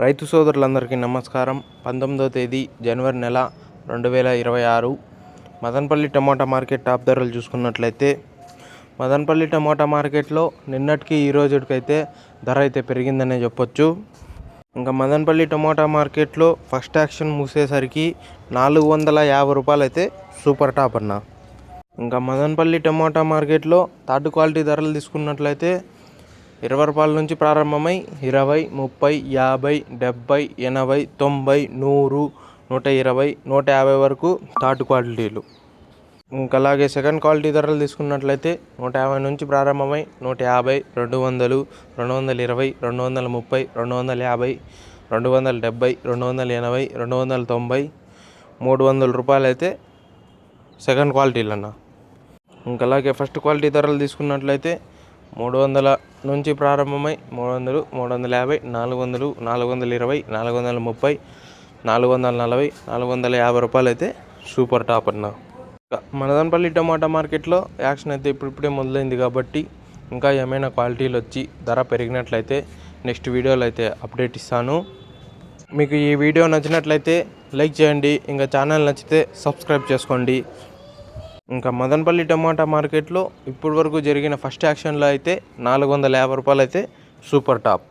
రైతు సోదరులందరికీ నమస్కారం. 19వ తేదీ జనవరి నెల 2026 మదనపల్లి టమాటా మార్కెట్ టాప్ ధరలు చూసుకున్నట్లయితే మదనపల్లి టమాటా మార్కెట్లో నిన్నటికి ఈ రోజుకైతే ధర అయితే పెరిగిందనే చెప్పొచ్చు. ఇంకా మదనపల్లి టమాటా మార్కెట్లో ఫస్ట్ యాక్షన్ మూసేసరికి 450 రూపాయలు అయితే సూపర్ టాప్ అన్న. ఇంకా మదనపల్లి టమాటా మార్కెట్లో థర్డ్ క్వాలిటీ ధరలు తీసుకున్నట్లయితే 20 రూపాయల నుంచి ప్రారంభమై 20, 30, 50, 70, 80, 90, 100, 120, 150 వరకు థర్డ్ క్వాలిటీలు. ఇంకా అలాగే సెకండ్ క్వాలిటీ ధరలు తీసుకున్నట్లయితే 150 నుంచి ప్రారంభమై 150, 200, 220, 230, 250, 270, 280, 290, 300 రూపాయలు అయితే సెకండ్ క్వాలిటీలు అన్న. ఇంకా అలాగే ఫస్ట్ క్వాలిటీ ధరలు తీసుకున్నట్లయితే 300 నుంచి ప్రారంభమై 300, 350, 400, 420, 430, 440, 450 రూపాయలు అయితే సూపర్ టాప్ అన్న. మదనపల్లి టమాటా మార్కెట్లో యాక్షన్ అయితే ఇప్పుడిప్పుడే మొదలైంది కాబట్టి ఇంకా ఏమైనా క్వాలిటీలు వచ్చి ధర పెరిగినట్లయితే నెక్స్ట్ వీడియోలో అయితే అప్డేట్ ఇస్తాను. మీకు ఈ వీడియో నచ్చినట్లయితే లైక్ చేయండి, ఇంకా ఛానల్ నచ్చితే సబ్స్క్రైబ్ చేసుకోండి. ఇంకా మదనపల్లి టమాటా మార్కెట్లో ఇప్పటి వరకు జరిగిన ఫస్ట్ యాక్షన్లో అయితే 450 రూపాయలు అయితే సూపర్ టాప్.